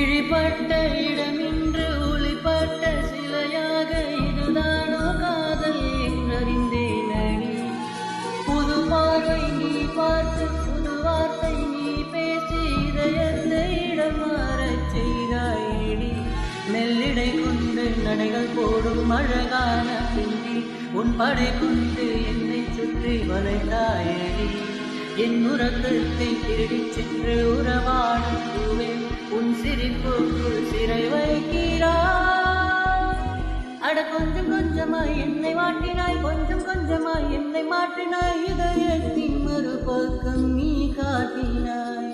இழிப்பட்ட இடமின்று ஒளிப்பட்ட சிலையாக இதுதானோ காதல் என்றறிந்தேன் அடி. புது பார்வை நீ பார்த்து புது வார்த்தை நீ பேசி இதயத்தை இடம் மாறச் செய்தாயடி. மெல்லிடை கொண்டு நடைகள் போடும் அழகான பிந்தி உன் படை கொண்டு என்னை சுற்றி வளைத்தாயடி. என் உறக்கத்தை திருடிச் சென்று உறவான பூவே உன் சிரிப்புக்குள் சிறை வைக்கிறாய். அட கொஞ்சம் கொஞ்சமாய் என்னை மாட்டினாய், கொஞ்சம் கொஞ்சமாய் என்னை மாற்றினாய், இதயத்தின் மறுபக்கம் நீ காட்டினாய்.